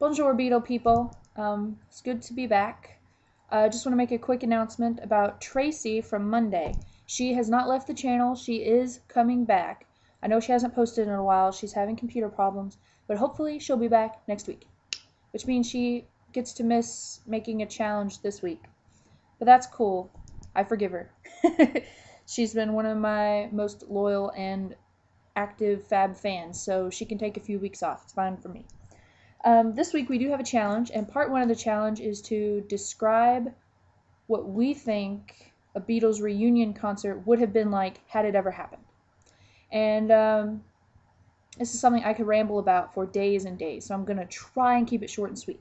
Bonjour, Beatle people. It's good to be back. I just want to make a quick announcement about Tracy from Monday. She has not left the channel. She is coming back. I know she hasn't posted in a while. She's having computer problems, but hopefully she'll be back next week, which means she gets to miss making a challenge this week. But that's cool. I forgive her. She's been one of my most loyal and active Fab fans, so she can take a few weeks off. It's fine for me. This week we do have a challenge, and part one of the challenge is to describe what we think a Beatles reunion concert would have been like had it ever happened. And this is something I could ramble about for days and days, so I'm going to try and keep it short and sweet.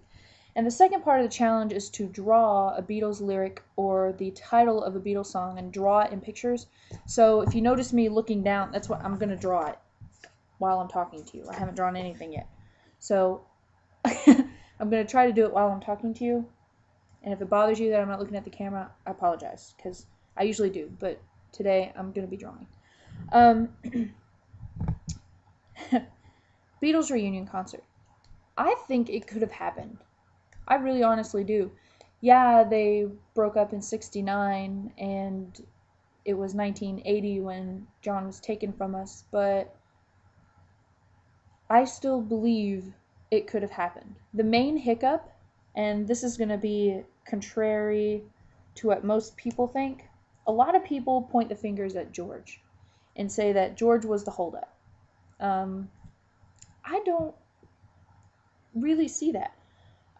And the second part of the challenge is to draw a Beatles lyric or the title of a Beatles song and draw it in pictures. So if you notice me looking down, that's what I'm going to draw it while I'm talking to you. I haven't drawn anything yet. So I'm going to try to do it while I'm talking to you, and if it bothers you that I'm not looking at the camera, I apologize, because I usually do, but today I'm going to be drawing. Beatles reunion concert. I think it could have happened. I really honestly do. Yeah, they broke up in '69, and it was 1980 when John was taken from us, but I still believe it could have happened. The main hiccup, and this is going to be contrary to what most people think, a lot of people point the fingers at George and say that George was the holdup. I don't really see that.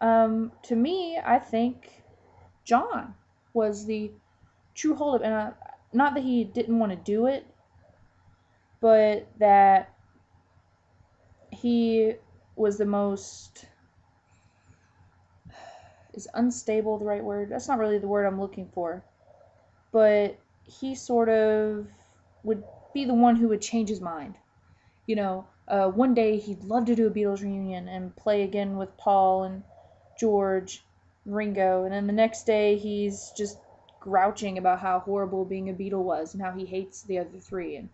To me, I think John was the true holdup, and not that he didn't want to do it, but that he was the most, is unstable the right word? That's not really the word I'm looking for. But he sort of would be the one who would change his mind. You know, one day he'd love to do a Beatles reunion and play again with Paul and George, Ringo, and then the next day he's just grouching about how horrible being a Beatle was and how he hates the other three. And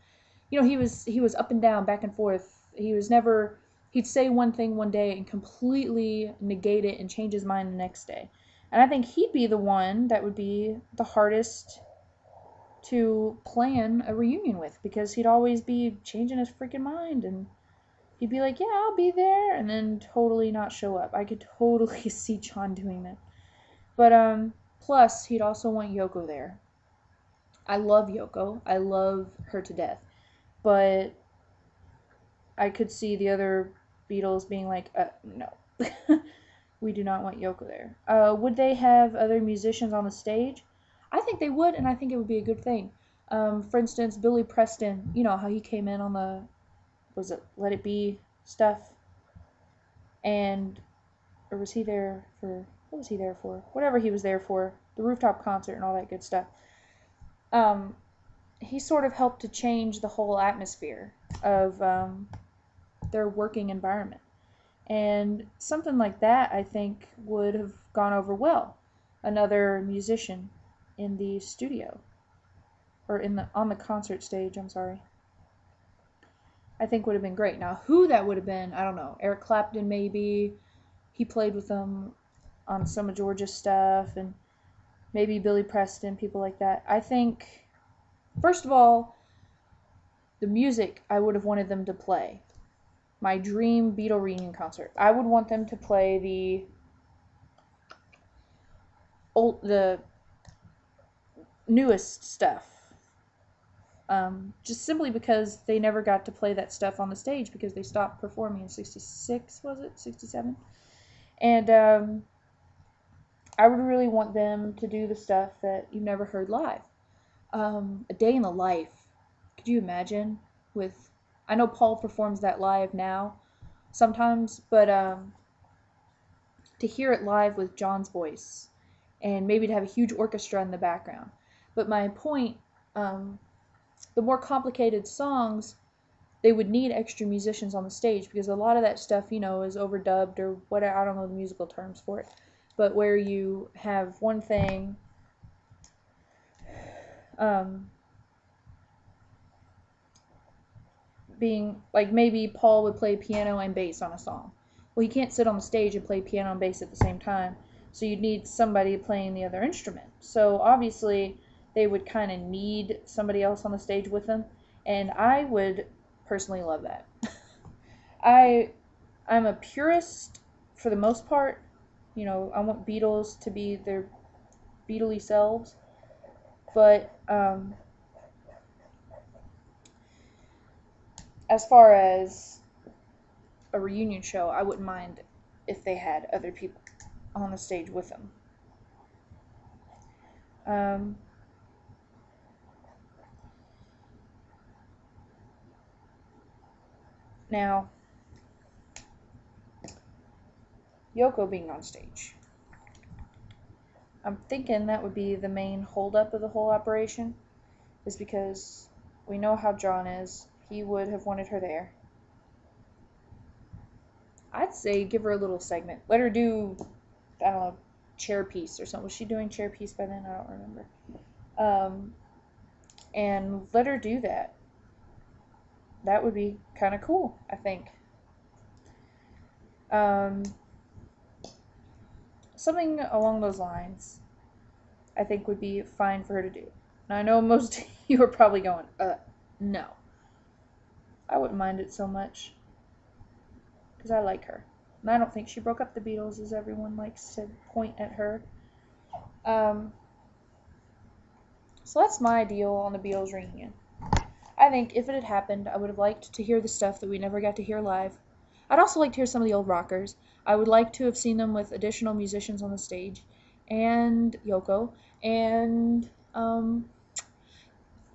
you know, he was up and down, back and forth. He was never, he'd say one thing one day and completely negate it and change his mind the next day. And I think he'd be the one that would be the hardest to plan a reunion with, because he'd always be changing his freaking mind, and he'd be like, yeah, I'll be there, and then totally not show up. I could totally see John doing that. But plus he'd also want Yoko there. I love Yoko. I love her to death. But I could see the other Beatles being like, no. We do not want Yoko there. Would they have other musicians on the stage? I think they would, and I think it would be a good thing. For instance, Billy Preston, you know how he came in on the, was it Let It Be stuff? And, or was he there for, what was he there for? Whatever he was there for, the rooftop concert and all that good stuff. He sort of helped to change the whole atmosphere of their working environment. And something like that, I think, would have gone over well. Another musician in the studio, or on the concert stage, I'm sorry, I think would have been great. Now, who that would have been, I don't know. Eric Clapton, maybe. He played with them on some of George's stuff, and maybe Billy Preston, people like that. I think, first of all, the music I would have wanted them to play. My dream Beatle reunion concert. I would want them to play the newest stuff. Just simply because they never got to play that stuff on the stage because they stopped performing in '66, was it? '67? And I would really want them to do the stuff that you've never heard live. A Day in the Life. Could you imagine? I know Paul performs that live now sometimes, but to hear it live with John's voice, and maybe to have a huge orchestra in the background. But my point, the more complicated songs, they would need extra musicians on the stage, because a lot of that stuff, you know, is overdubbed or whatever. I don't know the musical terms for it, but where you have one thing, being like, maybe Paul would play piano and bass on a song, Well, he can't sit on the stage and play piano and bass at the same time, so you'd need somebody playing the other instrument. So obviously they would kind of need somebody else on the stage with them, and I would personally love that. I'm a purist for the most part. You know, I want Beatles to be their Beatley selves, but as far as a reunion show, I wouldn't mind if they had other people on the stage with them. Now, Yoko being on stage. I'm thinking that would be the main holdup of the whole operation, is because we know how John is. He would have wanted her there. I'd say give her a little segment. Let her do, I don't know, chair piece or something. Was she doing chair piece by then? I don't remember. And let her do that. That would be kind of cool, I think. Something along those lines, I think would be fine for her to do. Now, I know most of you are probably going, no. I wouldn't mind it so much, because I like her. And I don't think she broke up the Beatles, as everyone likes to point at her. So that's my deal on the Beatles reunion. I think if it had happened, I would have liked to hear the stuff that we never got to hear live. I'd also like to hear some of the old rockers. I would like to have seen them with additional musicians on the stage, and Yoko, and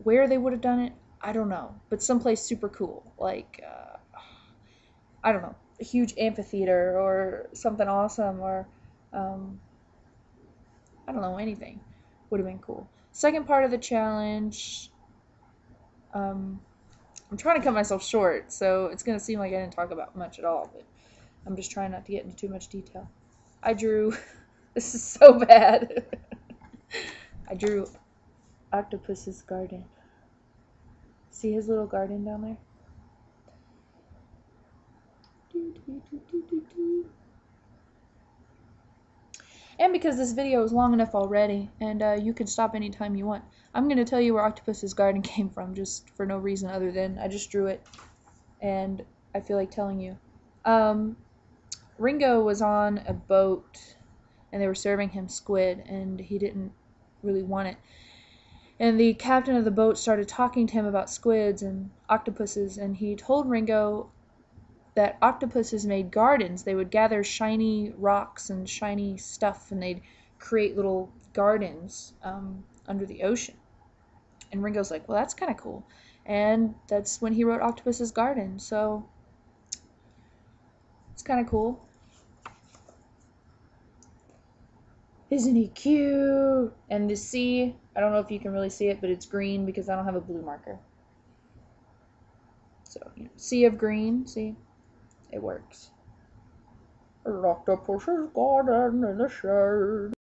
where they would have done it, I don't know, but someplace super cool, like, I don't know, a huge amphitheater or something awesome, or, I don't know, anything would have been cool. Second part of the challenge, I'm trying to cut myself short, so it's going to seem like I didn't talk about much at all, but I'm just trying not to get into too much detail. I drew, this is so bad, I drew Octopus's garden. See his little garden down there? And because this video is long enough already, and you can stop anytime you want, I'm going to tell you where Octopus's garden came from, just for no reason other than I just drew it, and I feel like telling you. Ringo was on a boat, and they were serving him squid, and he didn't really want it. And the captain of the boat started talking to him about squids and octopuses, and he told Ringo that octopuses made gardens. They would gather shiny rocks and shiny stuff, and they'd create little gardens under the ocean. And Ringo's like, well, that's kind of cool. And that's when he wrote Octopus's Garden, so it's kind of cool. Isn't he cute? And the sea, I don't know if you can really see it, but it's green because I don't have a blue marker. So, you know, sea of green, see? It works. Octopus's garden in the shade.